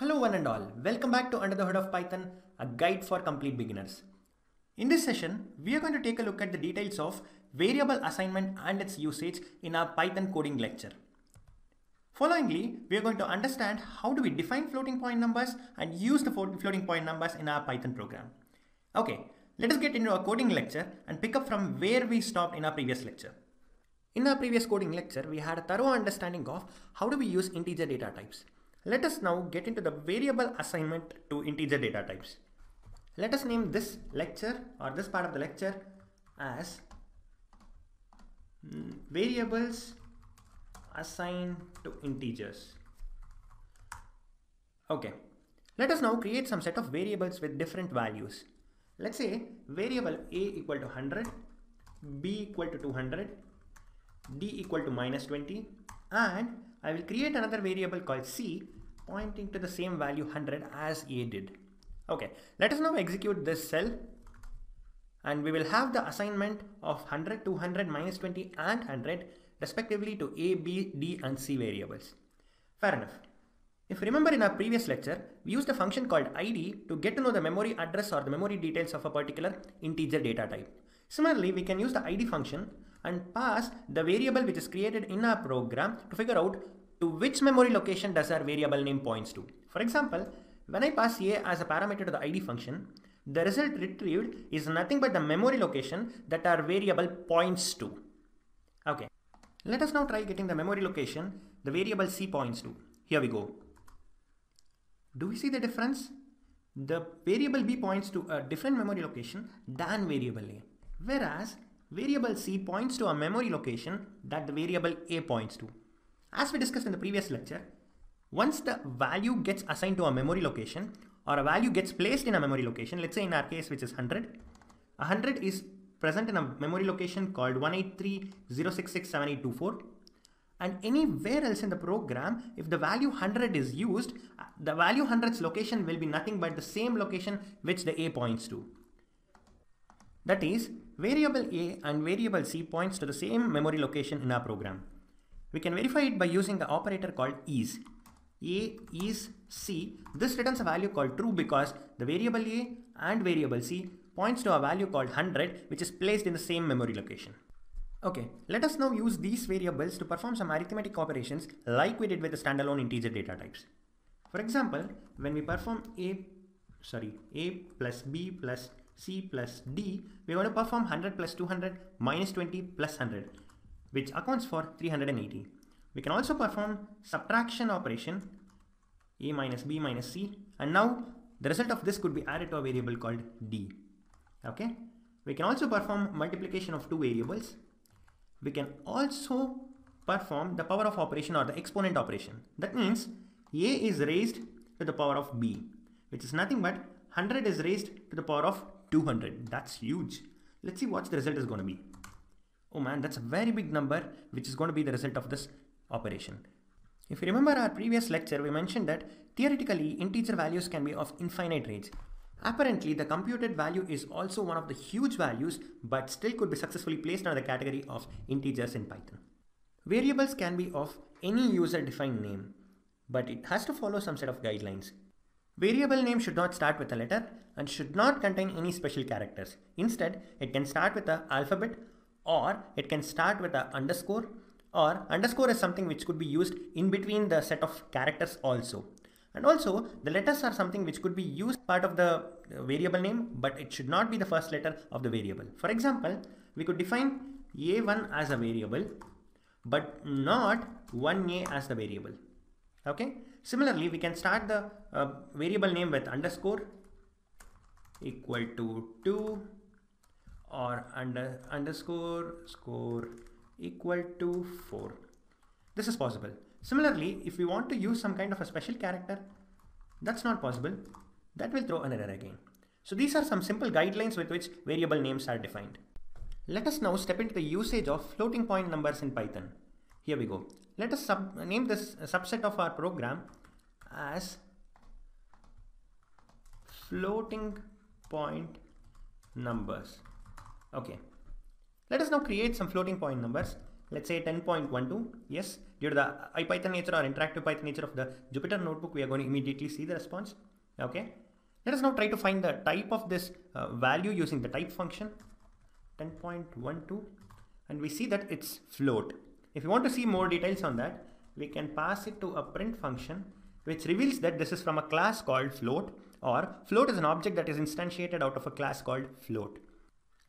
Hello one and all, welcome back to Under the Hood of Python, a guide for complete beginners. In this session, we are going to take a look at the details of variable assignment and its usage in our Python coding lecture. Followingly, we are going to understand how do we define floating point numbers and use the floating point numbers in our Python program. Okay, let us get into our coding lecture and pick up from where we stopped in our previous lecture. In our previous coding lecture, we had a thorough understanding of how do we use integer data types. Let us now get into the variable assignment to integer data types. Let us name this lecture or this part of the lecture as variables assigned to integers. Okay, let us now create some set of variables with different values. Let's say variable a equal to 100, b equal to 200, d equal to -20, and I will create another variable called c pointing to the same value 100 as a did. Okay, let us now execute this cell and we will have the assignment of 100, 200, -20 and 100 respectively to a, b, d and c variables. Fair enough. If you remember in our previous lecture, we used a function called id to get to know the memory address or the memory details of a particular integer data type. Similarly, we can use the id function and pass the variable which is created in our program to figure out to which memory location does our variable name points to. For example, when I pass a as a parameter to the id function, the result retrieved is nothing but the memory location that our variable points to. Okay, let us now try getting the memory location the variable c points to. Here we go. Do we see the difference? The variable b points to a different memory location than variable a, whereas variable c points to a memory location that the variable a points to. As we discussed in the previous lecture, once the value gets assigned to a memory location or a value gets placed in a memory location, let's say in our case which is 100 is present in a memory location called 183.066.7824, and anywhere else in the program, if the value 100 is used, the value 100's location will be nothing but the same location which the a points to. That is, variable a and variable c points to the same memory location in our program. We can verify it by using the operator called is. A is c. This returns a value called true because the variable a and variable c points to a value called 100 which is placed in the same memory location. Okay, let us now use these variables to perform some arithmetic operations like we did with the standalone integer data types. For example, when we perform a plus b plus c plus d, we want to perform 100 plus 200 minus 20 plus 100, which accounts for 380. We can also perform subtraction operation a minus b minus c, and now the result of this could be added to a variable called d. Okay, we can also perform multiplication of two variables. We can also perform the power of operation or the exponent operation. That means a is raised to the power of b, which is nothing but 100 is raised to the power of 200. That's huge. Let's see what the result is going to be. Oh man, that's a very big number which is going to be the result of this operation. If you remember our previous lecture, we mentioned that theoretically integer values can be of infinite range. Apparently, the computed value is also one of the huge values but still could be successfully placed under the category of integers in Python. Variables can be of any user-defined name, but it has to follow some set of guidelines. Variable name should not start with a letter and should not contain any special characters. Instead, it can start with an alphabet, or it can start with an underscore, or underscore is something which could be used in between the set of characters also. And also the letters are something which could be used part of the variable name, but it should not be the first letter of the variable. For example, we could define a1 as a variable, but not 1a as the variable. Okay. Similarly, we can start the variable name with underscore equal to 2 or underscore score equal to 4. This is possible. Similarly, if we want to use some kind of a special character, that's not possible. That will throw an error again. So these are some simple guidelines with which variable names are defined. Let us now step into the usage of floating point numbers in Python. Here we go. Let us name this subset of our program as floating point numbers. Okay. Let us now create some floating point numbers. let's say 10.12. Yes, due to the IPython nature or interactive Python nature of the Jupyter notebook, we are going to immediately see the response. Okay, let us now try to find the type of this value using the type function 10.12, and we see that it's float. If you want to see more details on that, we can pass it to a print function which reveals that this is from a class called float, or float is an object that is instantiated out of a class called float.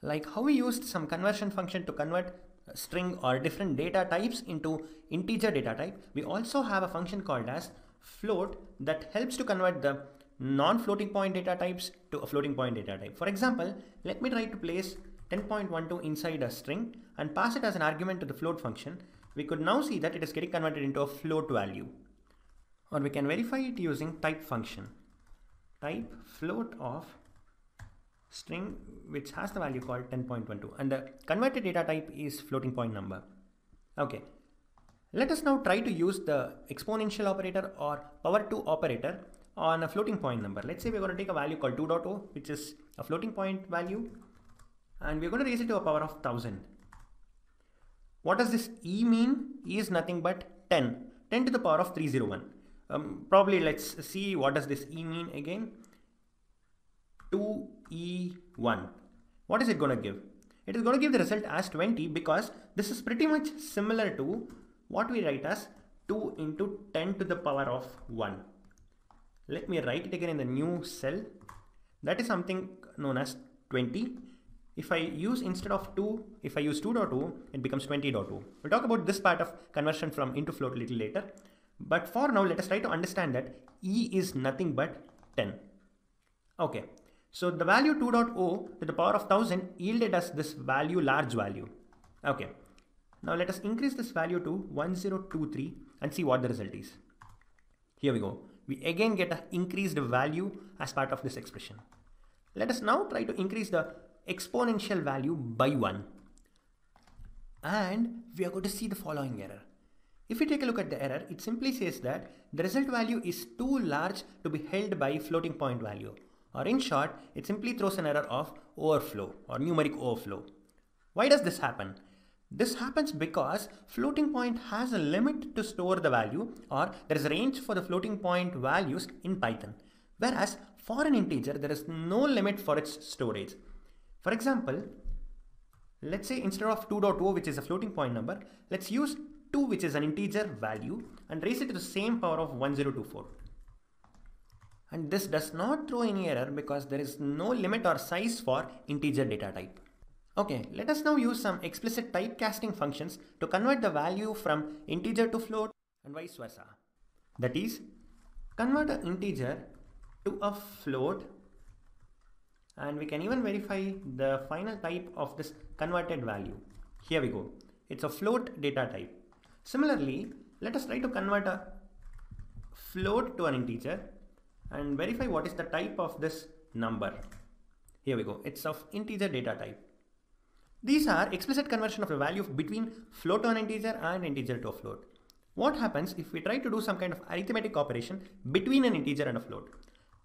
Like how we used some conversion function to convert string or different data types into integer data type, we also have a function called as float that helps to convert the non-floating point data types to a floating point data type. For example, let me try to place 10.12 inside a string and pass it as an argument to the float function. We could now see that it is getting converted into a float value, or we can verify it using type function. Type float of string which has the value called 10.12, and the converted data type is floating point number. Okay, let us now try to use the exponential operator or power 2 operator on a floating point number. Let's say we're going to take a value called 2.0, which is a floating point value, and we're going to raise it to a power of 1000. What does this e mean? E is nothing but 10 to the power of 301. Probably let's see what does this e mean again. 2e1. What is it going to give? It is going to give the result as 20, because this is pretty much similar to what we write as 2 into 10 to the power of 1. Let me write it again in the new cell. That is something known as 20. If I use instead of 2, if I use 2.2, it becomes 20.2. We'll talk about this part of conversion from into float a little later. But for now, let us try to understand that e is nothing but 10. Okay, so the value 2.0 to the power of 1000 yielded us this value, large value. Okay, now let us increase this value to 1023 and see what the result is. Here we go. We again get an increased value as part of this expression. Let us now try to increase the exponential value by 1. And we are going to see the following error. If we take a look at the error, it simply says that the result value is too large to be held by floating point value. Or in short, it simply throws an error of overflow or numeric overflow. Why does this happen? This happens because floating point has a limit to store the value, or there is a range for the floating point values in Python. Whereas for an integer, there is no limit for its storage. For example, let's say instead of 2.0, which is a floating point number, let's use 2, which is an integer value, and raise it to the same power of 1024. And this does not throw any error because there is no limit or size for integer data type. Okay, let us now use some explicit typecasting functions to convert the value from integer to float and vice versa. That is, convert an integer to a float, and we can even verify the final type of this converted value. Here we go. It's a float data type. Similarly, let us try to convert a float to an integer and verify what is the type of this number. Here we go. It's of integer data type. These are explicit conversion of the value between float to an integer and integer to a float. What happens if we try to do some kind of arithmetic operation between an integer and a float?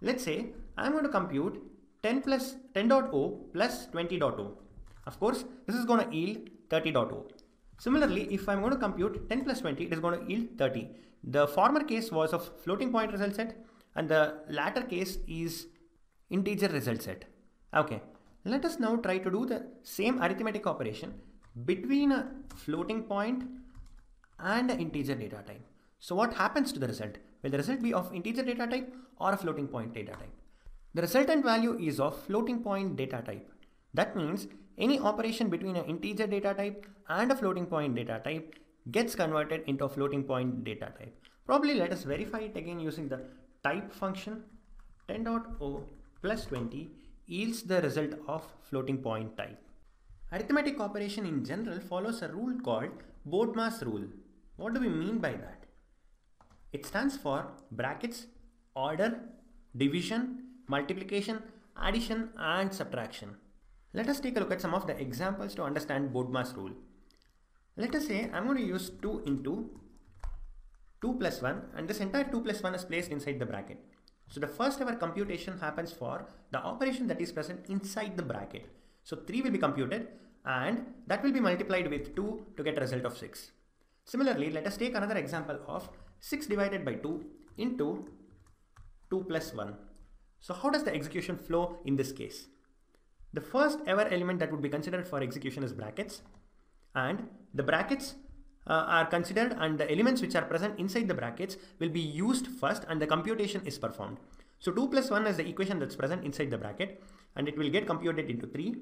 Let's say I'm going to compute 10.0 plus 20.0. Of course, this is going to yield 30.0. Similarly, if I'm going to compute 10 plus 20, it is going to yield 30. The former case was of floating point result set, and the latter case is integer result set. Okay, let us now try to do the same arithmetic operation between a floating point and an integer data type. So what happens to the result? Will the result be of integer data type or a floating point data type? The resultant value is of floating point data type. That means any operation between an integer data type and a floating point data type gets converted into a floating point data type. Probably let us verify it again using the type function. 10.0 plus 20 yields the result of floating point type. Arithmetic operation in general follows a rule called Bodmer's rule. What do we mean by that? It stands for brackets, order, division, multiplication, addition and subtraction. Let us take a look at some of the examples to understand Bodmer's rule. Let us say I'm going to use 2 into 2 plus 1, and this entire 2 plus 1 is placed inside the bracket. So the first ever computation happens for the operation that is present inside the bracket. So 3 will be computed and that will be multiplied with 2 to get a result of 6. Similarly, let us take another example of 6 divided by 2 into 2 plus 1. So how does the execution flow in this case? The first ever element that would be considered for execution is brackets, and the brackets are considered, and the elements which are present inside the brackets will be used first and the computation is performed. So 2 plus 1 is the equation that's present inside the bracket, and it will get computed into 3,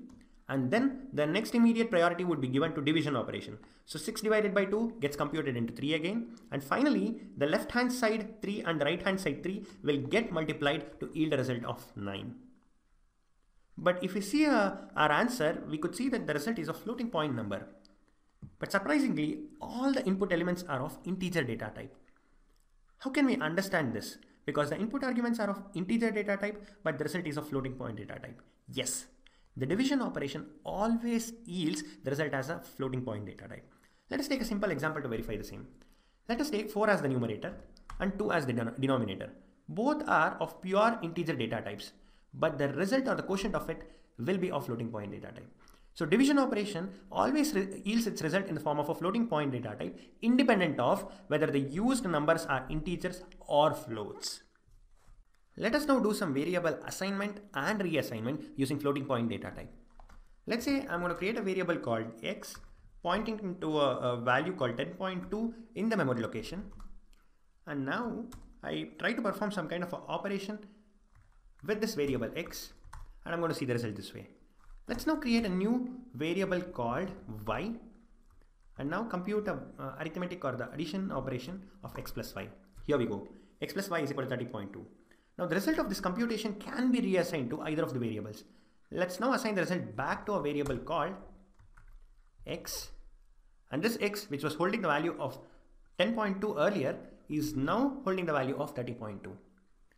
and then the next immediate priority would be given to division operation. So 6 divided by 2 gets computed into 3 again, and finally the left hand side 3 and the right hand side 3 will get multiplied to yield a result of 9. But if we see our answer, we could see that the result is a floating point number. But surprisingly, all the input elements are of integer data type. How can we understand this? Because the input arguments are of integer data type, but the result is of floating point data type. Yes, the division operation always yields the result as a floating point data type. Let us take a simple example to verify the same. Let us take 4 as the numerator and 2 as the denominator. Both are of pure integer data types, but the result or the quotient of it will be of floating point data type. So division operation always yields its result in the form of a floating point data type, independent of whether the used numbers are integers or floats. Let us now do some variable assignment and reassignment using floating point data type. Let's say I'm going to create a variable called x pointing into a value called 10.2 in the memory location. And now I try to perform some kind of an operation with this variable x, and I'm going to see the result this way. Let's now create a new variable called y, and now compute a arithmetic or the addition operation of x plus y. Here we go. X plus y is equal to 30.2. Now the result of this computation can be reassigned to either of the variables. Let's now assign the result back to a variable called x, and this x, which was holding the value of 10.2 earlier, is now holding the value of 30.2.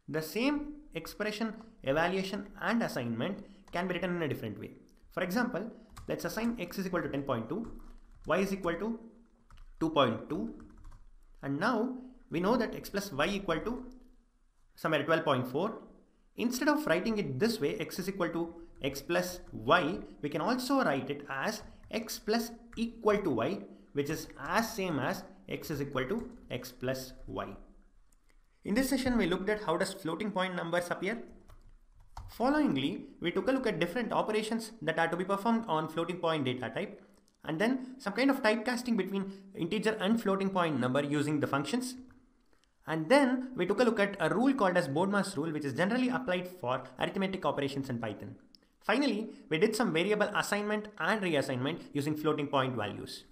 The same expression, evaluation and assignment can be written in a different way. For example, let's assign x is equal to 10.2, y is equal to 2.2, and now we know that x plus y equal to somewhere 12.4. Instead of writing it this way, x is equal to x plus y, we can also write it as x plus equal to y, which is as same as x is equal to x plus y. In this session, we looked at how does floating point numbers appear. Followingly, we took a look at different operations that are to be performed on floating point data type, and then some kind of typecasting between integer and floating point number using the functions. And then we took a look at a rule called as Bodmer's rule, which is generally applied for arithmetic operations in Python. Finally, we did some variable assignment and reassignment using floating point values.